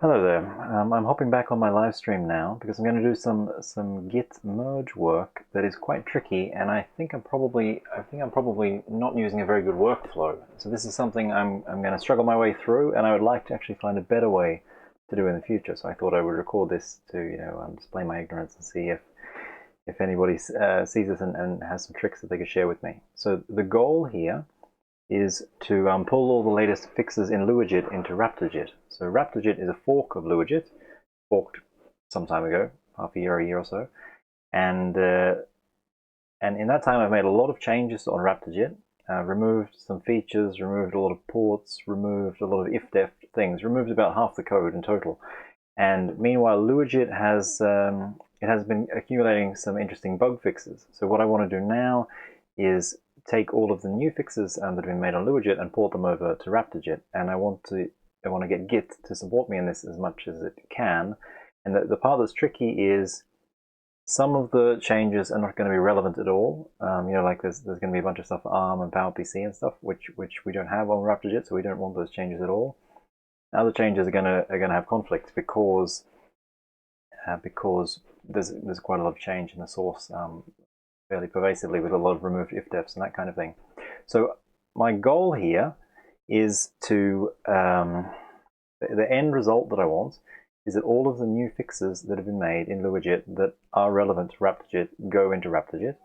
Hello there. I'm hopping back on my live stream now because I'm going to do some Git merge work that is quite tricky, and I think I'm probably not using a very good workflow. So this is something I'm going to struggle my way through, and I would like to actually find a better way to do in the future. So I thought I would record this to display my ignorance and see if anybody sees this and has some tricks that they could share with me. So the goal here is to pull all the latest fixes in LuaJIT into RaptorJIT. So RaptorJIT is a fork of LuaJIT, forked some time ago, half a year or so, and in that time I've made a lot of changes on RaptorJIT, removed some features, removed a lot of ports, removed a lot of if-def things, removed about half the code in total. And meanwhile, LuaJIT has been accumulating some interesting bug fixes. So what I want to do now is take all of the new fixes that have been made on LuaJIT and port them over to RaptorJIT. And I want to get Git to support me in this as much as it can. And the part that's tricky is some of the changes are not going to be relevant at all. Like there's going to be a bunch of stuff for ARM and PowerPC and stuff, which we don't have on RaptorJIT, so we don't want those changes at all. Other changes are going to have conflicts because there's quite a lot of change in the source fairly pervasively, with a lot of removed if-defs and that kind of thing. So my goal here is to the end result that I want is that all of the new fixes that have been made in LuaJIT that are relevant to RaptorJIT go into RaptorJIT,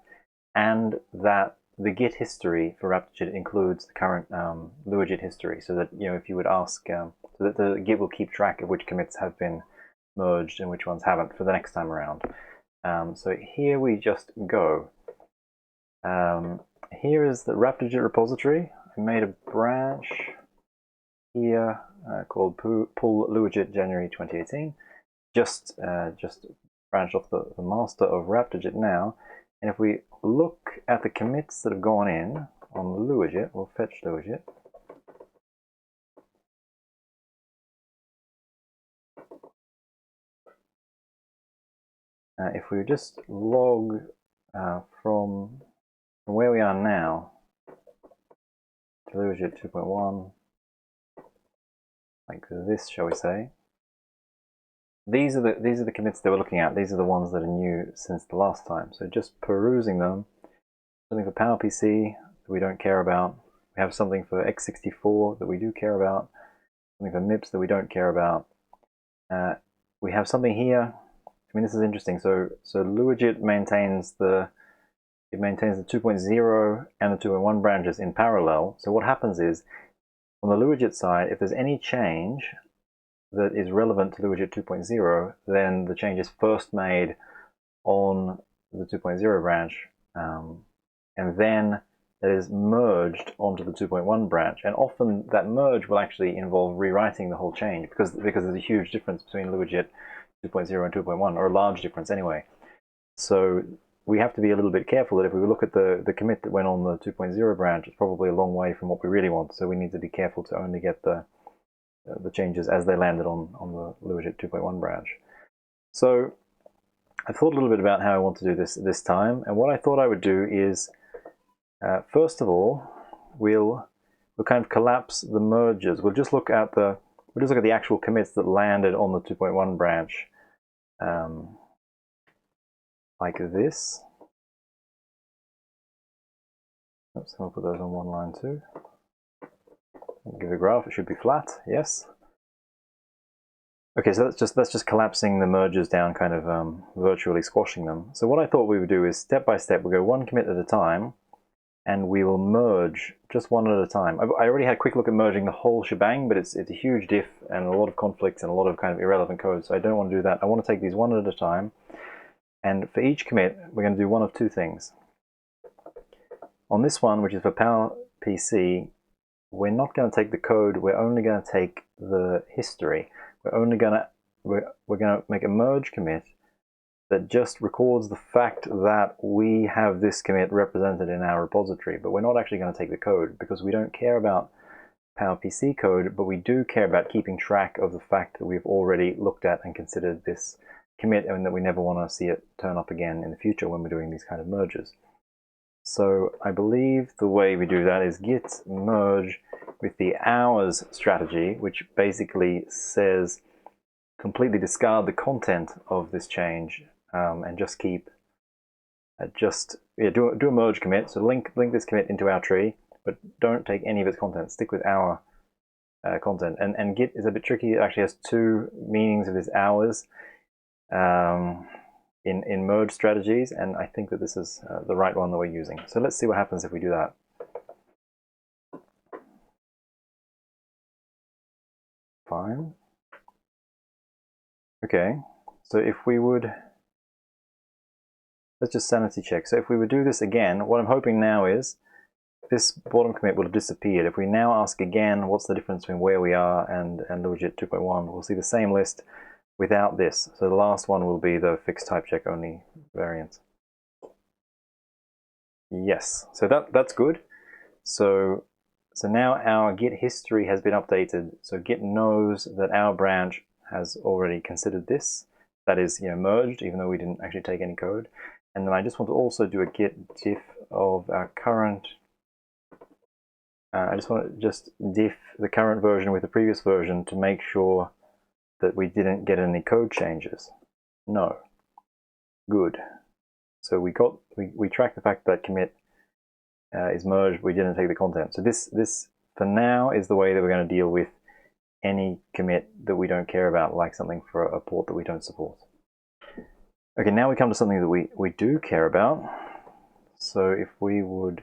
and that the Git history for RaptorJIT includes the current LuaJIT history, so that if you would ask, so that the Git will keep track of which commits have been merged and which ones haven't for the next time around. So here we just go. Here is the RaptorJIT repository. I made a branch here called Pull LuaJIT January 2018. Just branched off the master of RaptorJIT now. And if we look at the commits that have gone in on LuaJIT, we'll fetch LuaJIT. If we just log from where we are now to LuaJIT 2.1, like this, shall we say, these are the commits that we're looking at. These are the ones that are new since the last time. So just perusing them, something for PowerPC that we don't care about. We have something for x64 that we do care about. Something for MIPS that we don't care about. We have something here. I mean, this is interesting. So LuaJIT maintains the 2.0 and the 2.1 branches in parallel. So what happens is, on the LuaJIT side, if there's any change that is relevant to LuaJIT 2.0, then the change is first made on the 2.0 branch, and then that is merged onto the 2.1 branch. And often that merge will actually involve rewriting the whole change, because there's a huge difference between LuaJIT 2.0 and 2.1, or a large difference anyway. So we have to be a little bit careful that if we look at the commit that went on the 2.0 branch, it's probably a long way from what we really want. So we need to be careful to only get the changes as they landed on the LuaJIT 2.1 branch. So I thought a little bit about how I want to do this time, and what I thought I would do is, first of all, we'll kind of collapse the merges. We'll just look at the actual commits that landed on the 2.1 branch, like this. Oops, I'll put those on one line too. Give a graph, it should be flat, yes. Okay, so that's just collapsing the merges down, kind of virtually squashing them. So what I thought we would do is, step by step, we'll go one commit at a time, and we will merge just one at a time. I already had a quick look at merging the whole shebang, but it's a huge diff and a lot of conflicts and a lot of kind of irrelevant code, so I don't want to do that. I want to take these one at a time, and for each commit, we're going to do one of two things. On this one, which is for PowerPC, we're not going to take the code, we're only going to take the history. We're going to make a merge commit that just records the fact that we have this commit represented in our repository, but we're not actually going to take the code, because we don't care about PowerPC code, but we do care about keeping track of the fact that we've already looked at and considered this commit, and that we never want to see it turn up again in the future when we're doing these kind of merges. So I believe the way we do that is git merge with the hours strategy, which basically says completely discard the content of this change and just keep do a merge commit. So link this commit into our tree, but don't take any of its content. Stick with our content. And Git is a bit tricky. It actually has two meanings of this hours in merge strategies, and I think that this is the right one that we're using. So let's see what happens if we do that. Fine. Okay, so if we would, let's just sanity check. So if we would do this again, what I'm hoping now is this bottom commit will have disappeared. If we now ask again, what's the difference between where we are and LuaJIT 2.1, we'll see the same list without this. So the last one will be the fixed type check only variant. Yes, so that's good. So now our Git history has been updated. So Git knows that our branch has already considered this. That is, merged, even though we didn't actually take any code. And then I just want to also do a git diff of our current. I just want to diff the current version with the previous version to make sure that we didn't get any code changes. No. Good. So we tracked the fact that commit is merged. We didn't take the content. So this for now is the way that we're going to deal with any commit that we don't care about, like something for a port that we don't support. Okay, now we come to something that we do care about. So if we would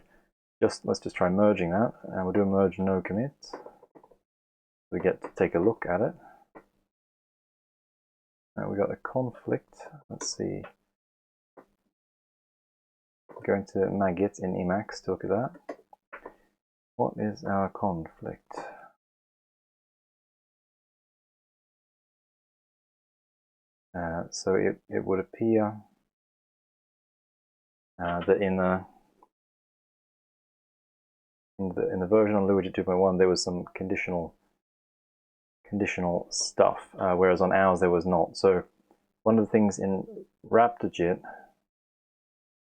let's just try merging that, and we'll do a merge no commit. We get to take a look at it. Now we got a conflict. Let's see. Go into magit in Emacs to look at that. What is our conflict? So it would appear that in the version on LuaJIT 2.1 there was some conditional stuff, whereas on ours there was not. So one of the things in RaptorJIT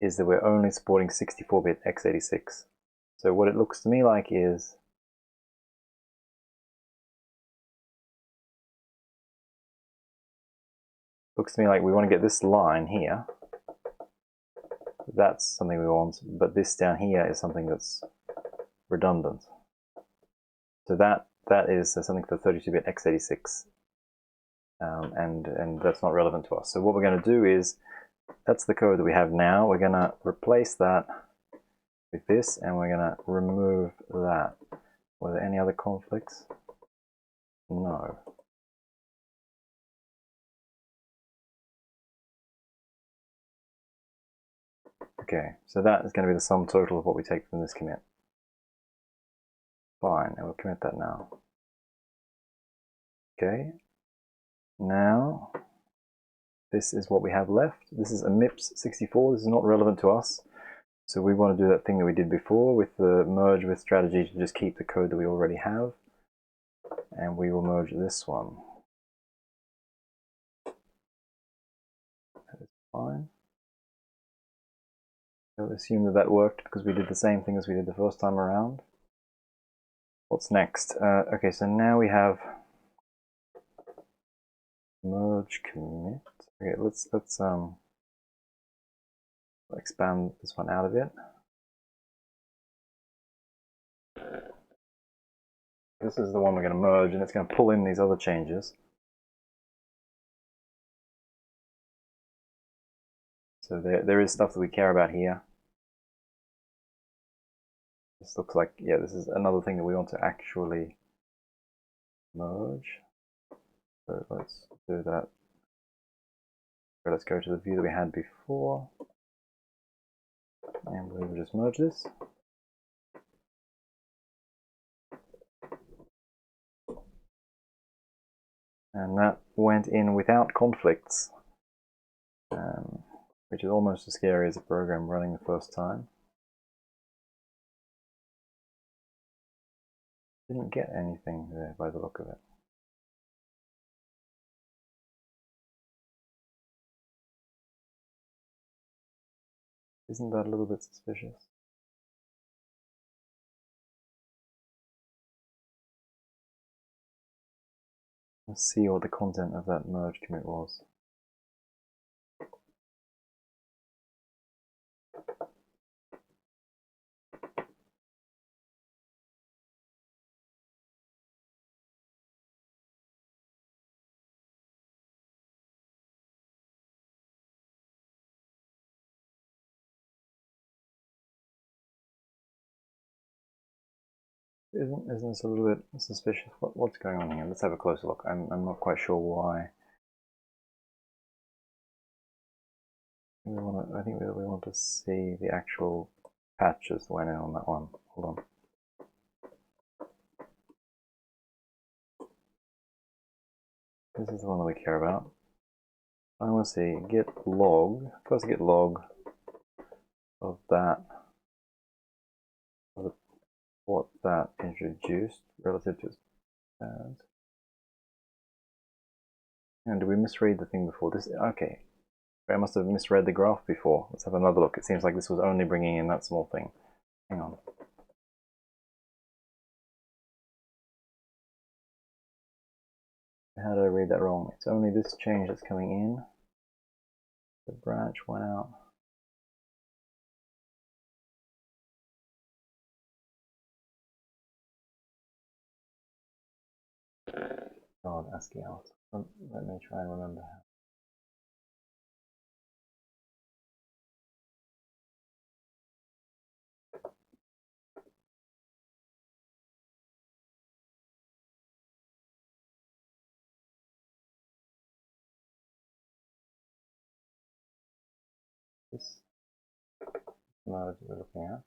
is that we're only supporting 64-bit x86. So what it looks to me like is we want to get this line here. That's something we want, but this down here is something that's redundant. So that is something for 32-bit x86, and that's not relevant to us. So what we're going to do is, that's the code that we have now. We're going to replace that with this, and we're going to remove that. Were there any other conflicts? No. Okay, so that is going to be the sum total of what we take from this commit. Fine, and we'll commit that now. Okay, now this is what we have left. This is a MIPS 64. This is not relevant to us. So we want to do that thing that we did before with the merge with strategy to just keep the code that we already have. And we will merge this one. That is fine. We'll assume that worked because we did the same thing as we did the first time around. What's next? Okay, so now we have merge commit. Okay, let's expand this one out a bit. This is the one we're going to merge, and it's going to pull in these other changes. So there is stuff that we care about here. This looks like, yeah, this is another thing that we want to actually merge. So let's do that. So let's go to the view that we had before. And we will just merge this. And that went in without conflicts, which is almost as scary as a program running the first time. Didn't get anything there by the look of it. Isn't that a little bit suspicious? Let's see what the content of that merge commit was. Isn't this a little bit suspicious? What's going on here? Let's have a closer look. I'm not quite sure why. I think we want to see the actual patches that went in on that one. Hold on. This is the one that we care about. I want to see git log. First, git log of that. Of what that introduced relative to its parent. And did we misread the thing before? This okay. I must have misread the graph before. Let's have another look. It seems like this was only bringing in that small thing. Hang on. How did I read that wrong? It's only this change that's coming in. The branch went out. God, ASCII out. Let me try and remember how. This mode we're looking at.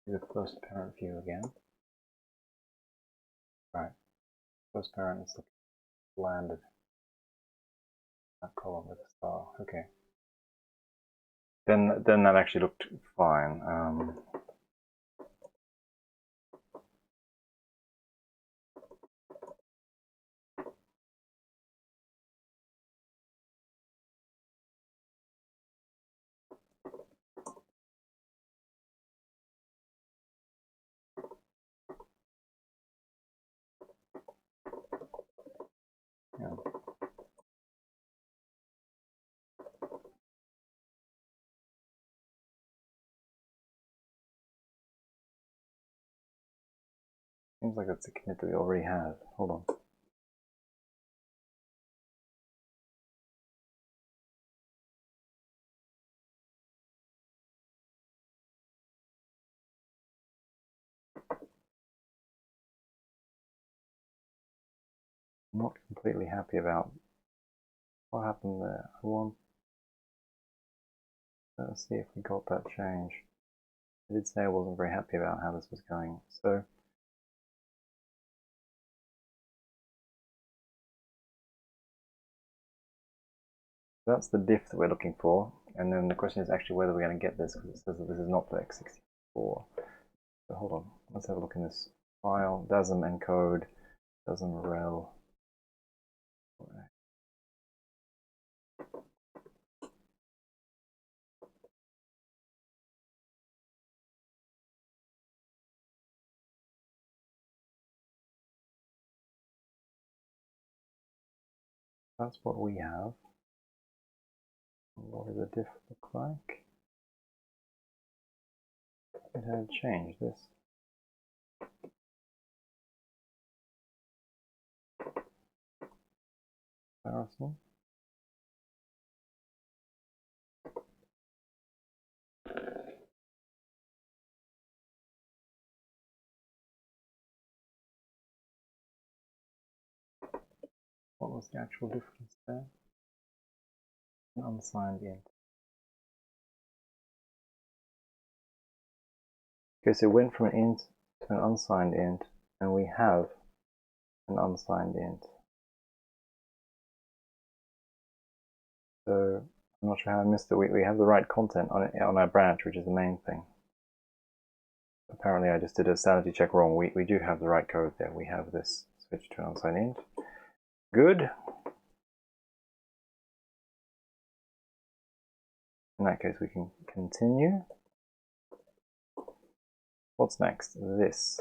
Do the first parent view again. Right. First parent is landed. That column with a star. Okay. Then that actually looked fine. Yeah. Seems like it's a commit that we already have. Hold on. I'm not completely happy about what happened there. Let's see if we got that change. I did say I wasn't very happy about how this was going. So that's the diff that we're looking for. And then the question is actually whether we're going to get this, because it says that this is not the x64. So hold on, let's have a look in this file. DASM encode, DASM rel. That's what we have. What does the diff look like? It had changed this. Comparison. What was the actual difference there? An unsigned int. Okay, so it went from an int to an unsigned int, and we have an unsigned int. So I'm not sure how I missed it. We have the right content on our branch, which is the main thing. Apparently I just did a sanity check wrong. We do have the right code there. We have this switch to an unsigned int. Good. In that case, we can continue. What's next? This.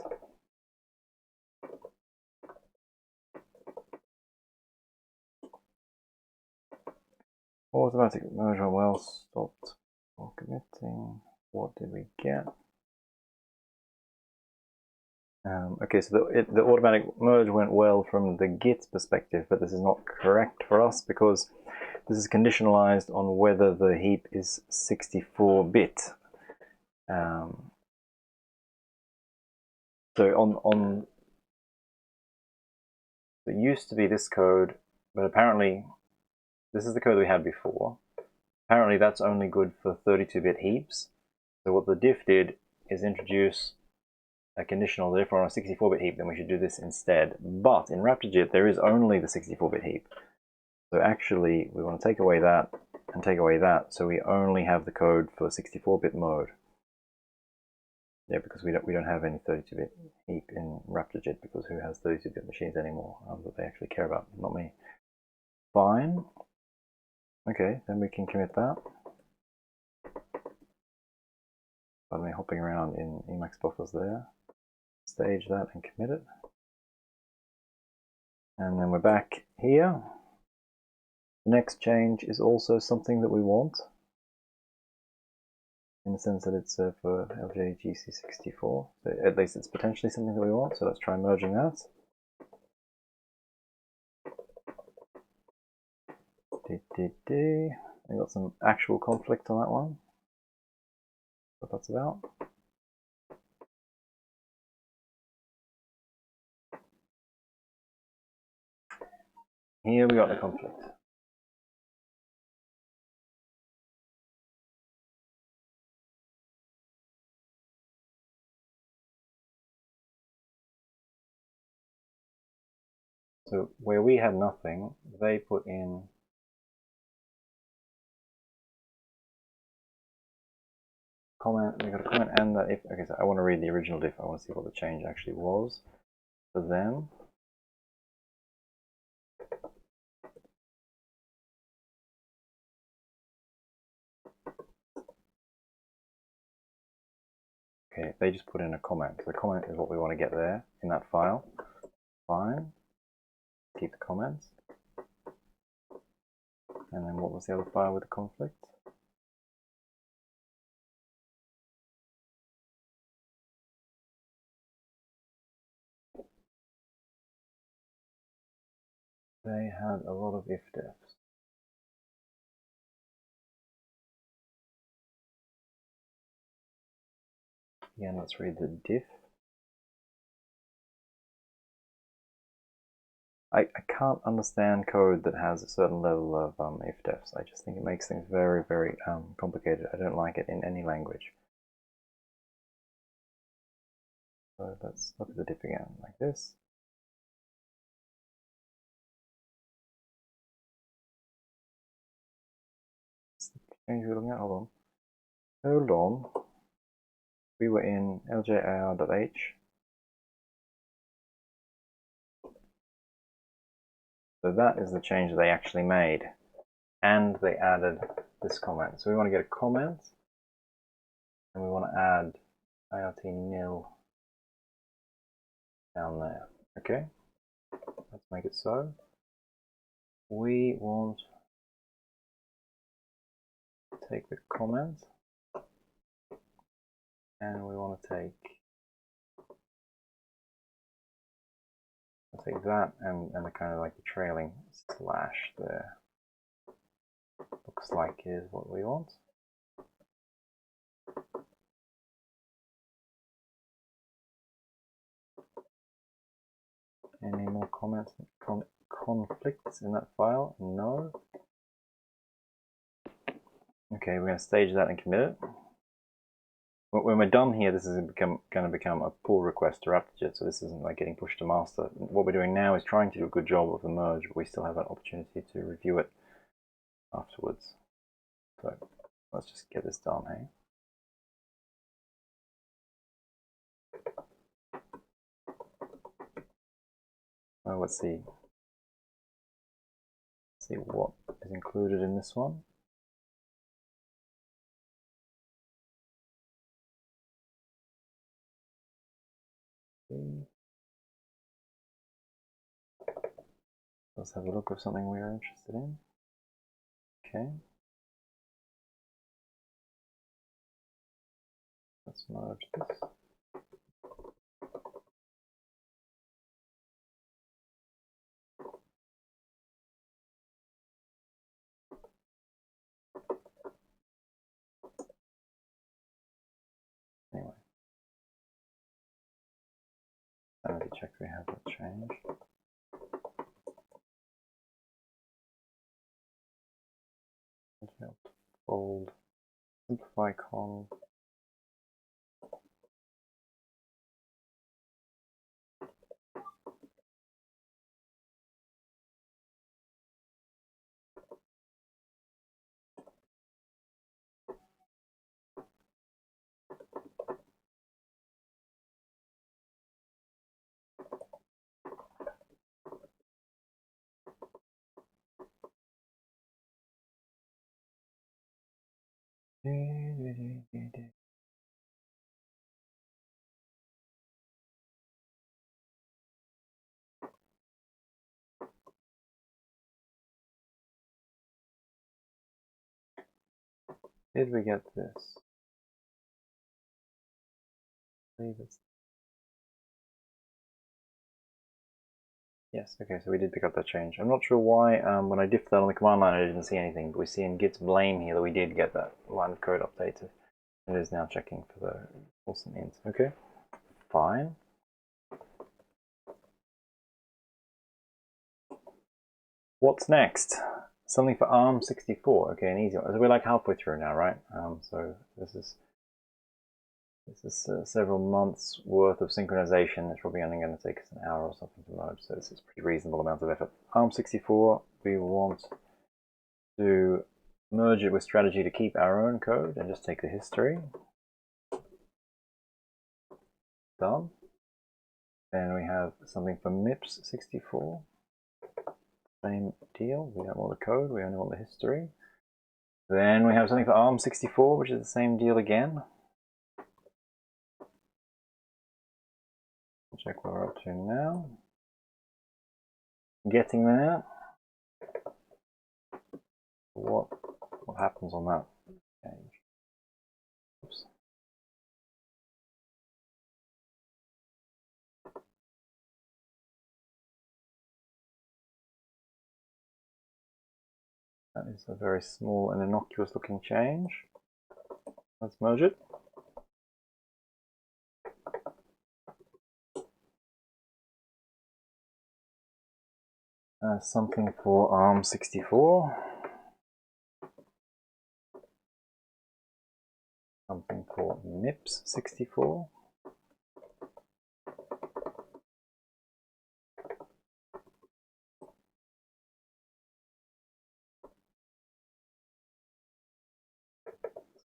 Automatic merge on well stopped for committing. What did we get? Okay, so the automatic merge went well from the Git perspective, but this is not correct for us because this is conditionalized on whether the heap is 64-bit. So on it used to be this code, but apparently this is the code we had before. Apparently that's only good for 32-bit heaps. So what the diff did is introduce a conditional that if we're on a 64-bit heap, then we should do this instead. But in RaptorJIT, there is only the 64-bit heap. So actually, we want to take away that and take away that, so we only have the code for 64-bit mode. Yeah, because we don't have any 32-bit heap in RaptorJIT, because who has 32-bit machines anymore that they actually care about? Not me. Fine. Okay, then we can commit that. By me hopping around in Emacs buffers there. Stage that and commit it. And then we're back here. The next change is also something that we want, in the sense that it's for LuaJIT64. So at least it's potentially something that we want, so let's try merging that. I got some actual conflict on that one. What that's about. Here we got the conflict. So where we had nothing, they put in comment. We got a comment and that if. Okay, so I want to read the original diff. I want to see what the change actually was for them. Okay, they just put in a comment. The comment is what we want to get there in that file. Fine. Keep the comments. And then what was the other file with the conflict? They had a lot of if-defs. Again, let's read the diff. I can't understand code that has a certain level of if-defs. I just think it makes things very, very complicated. I don't like it in any language. So let's look at the diff again, like this. Change we're looking at. Hold on. We were in ljir.h. So that is the change they actually made. And they added this comment. So we want to get a comment. And we want to add IRT nil down there. Okay. Let's make it so. We want to take the comment. And we want to take that and the kind of like the trailing slash there. Looks like is what we want. Any more comments, conflicts in that file? No. Okay, we're going to stage that and commit it. when we're done here, this is going to become a pull request to RaptorJIT, so this isn't like getting pushed to master. What we're doing now is trying to do a good job of the merge, but we still have an opportunity to review it afterwards. So let's just get this done, hey? Well, let's see what is included in this one. Let's have a look of something we are interested in. Okay. Let's merge this. Anyway. Sanity check we have that changed. Fold, simplify con. Did we get this? Yes, okay, so we did pick up that change. I'm not sure why when I diffed that on the command line I didn't see anything, but we see in git's blame here that we did get that line of code updated. It is now checking for the Wilson int. Okay, fine. What's next? Something for ARM64. Okay, an easy one. So we're like halfway through now, right? So this is several months worth of synchronization. It's probably only going to take us an hour or something to merge, so this is a pretty reasonable amount of effort. ARM64, we want to merge it with strategy to keep our own code and just take the history. Done. Then we have something for MIPS64. Same deal. We don't want the code, we only want the history. Then we have something for ARM64, which is the same deal again. We'll check what we're up to now. Getting there. What happens on that change? Oops. That is a very small and innocuous looking change. Let's merge it. Something for ARM64. Something for MIPS64.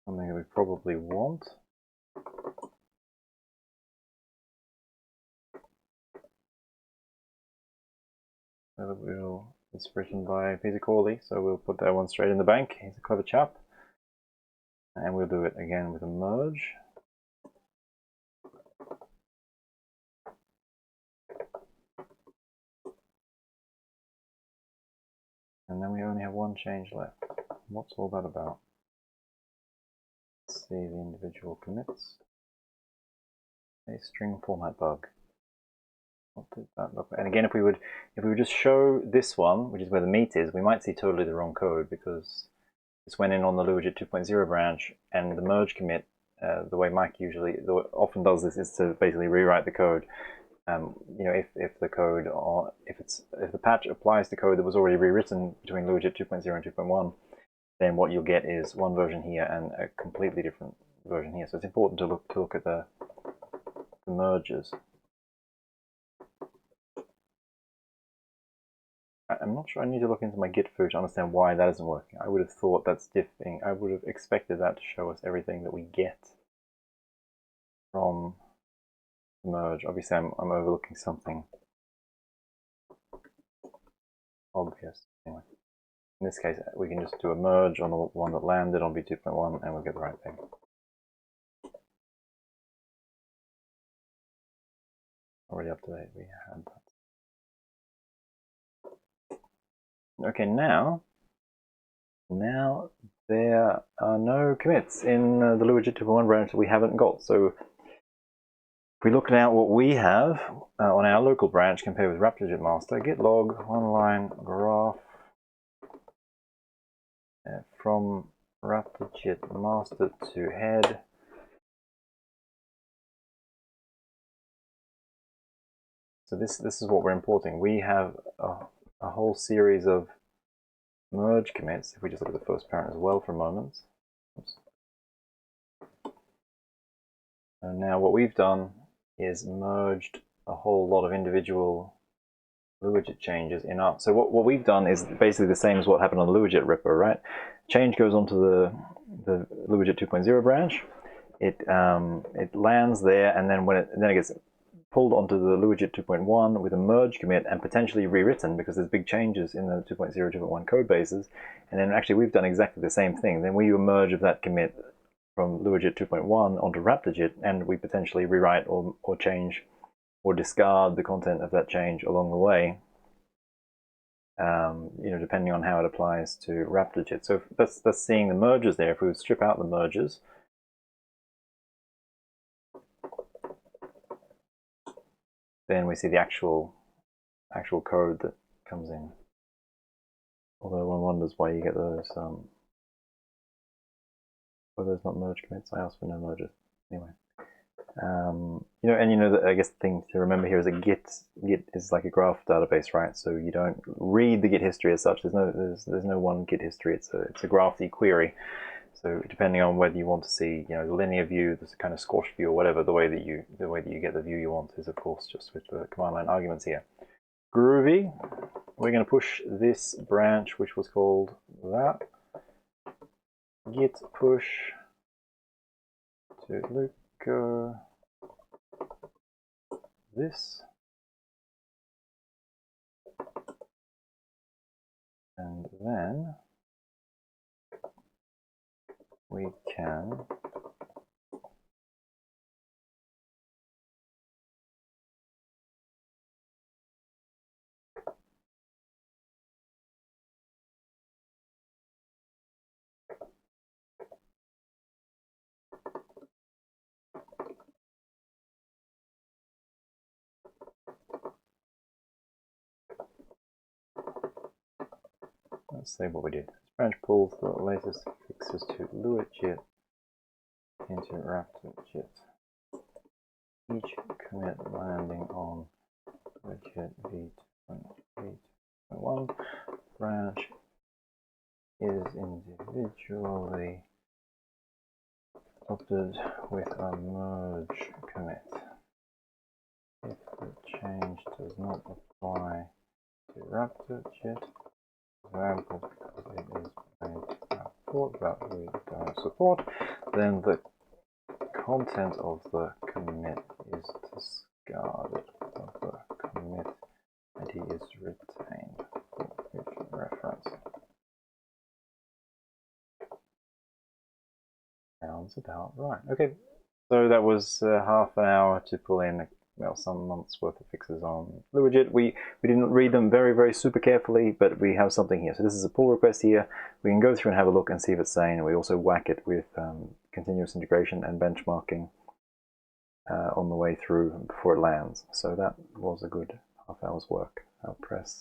Something that we probably want. It's written by Peter Corley, so we'll put that one straight in the bank. He's a clever chap. And we'll do it again with a merge. And then we only have one change left. What's all that about? Let's see the individual commits. A string format bug. What did that look like? And again, if we would just show this one, which is where the meat is, we might see totally the wrong code because this went in on the LuaJIT 2.0 branch, and the merge commit, the way Mike often does this, is to basically rewrite the code. You know, if the code, or if the patch applies to code that was already rewritten between LuaJIT 2.0 and 2.1, then what you'll get is one version here and a completely different version here. So it's important to look at the merges. I'm not sure. I need to look into my Git foo to understand why that isn't working. I would have thought that's diffing. I would have expected that to show us everything that we get from the merge. Obviously, I'm overlooking something obvious. Anyway, in this case, we can just do a merge on the one that landed on v2.1, and we'll get the right thing. Already up to date. We had that. Okay, now there are no commits in the LuaJIT 2.1 branch that we haven't got. So if we look now what we have on our local branch compared with RaptorJIT master, git log one line graph from RaptorJIT master to head. So this is what we're importing. We have a whole series of merge commits. If we just look at the first parent as well for a moment. Oops. And now what we've done is merged a whole lot of individual LuaJIT changes in our. So what we've done is basically the same as what happened on the LuaJIT repo, right? Change goes onto the LuaJIT 2.0 branch. It lands there, and then it gets pulled onto the LuaJIT 2.1 with a merge commit and potentially rewritten because there's big changes in the 2.0, 2.1 code bases. And then actually we've done exactly the same thing. Then we do a merge of that commit from LuaJIT 2.1 onto RaptorJIT, and we potentially rewrite or change or discard the content of that change along the way, depending on how it applies to RaptorJIT. So that's seeing the mergers there. If we would strip out the mergers, then we see the actual code that comes in. Although one wonders why you get those. Those not merge commits. I asked for no mergers. Anyway, I guess the thing to remember here is that Git is like a graph database, right? So you don't read the Git history as such. There's no one Git history. It's a graph that you query. So depending on whether you want to see, the linear view, the kind of squash view, or whatever, the way that you get the view you want is, of course, just with the command line arguments here. Groovy. We're going to push this branch, which was called that. Git push to Luca this, and then we can let's see what we did. This branch pulls the latest fixes to LuaJIT into RaptorJIT. Each commit landing on LuaJIT v2.1 branch is individually adopted with a merge commit. If the change does not apply to RaptorJIT, example because it is made support that we don't support, then the content of the commit is discarded, but the commit ID is retained for future reference. Sounds about right. Okay, so that was half an hour to pull in some months worth of fixes on LuaJIT. We didn't read them very, very super carefully, but we have something here. So this is a pull request here. We can go through and have a look and see if it's sane. We also whack it with continuous integration and benchmarking on the way through before it lands. So that was a good half hour's work. I'll press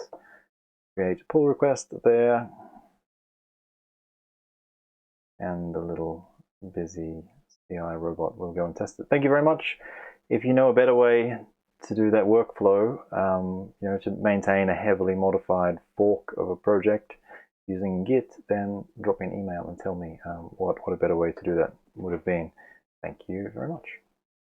create pull request there, and the little busy CI robot will go and test it. Thank you very much. If you know a better way to do that workflow, to maintain a heavily modified fork of a project using Git, then drop me an email and tell me what a better way to do that would have been. Thank you very much.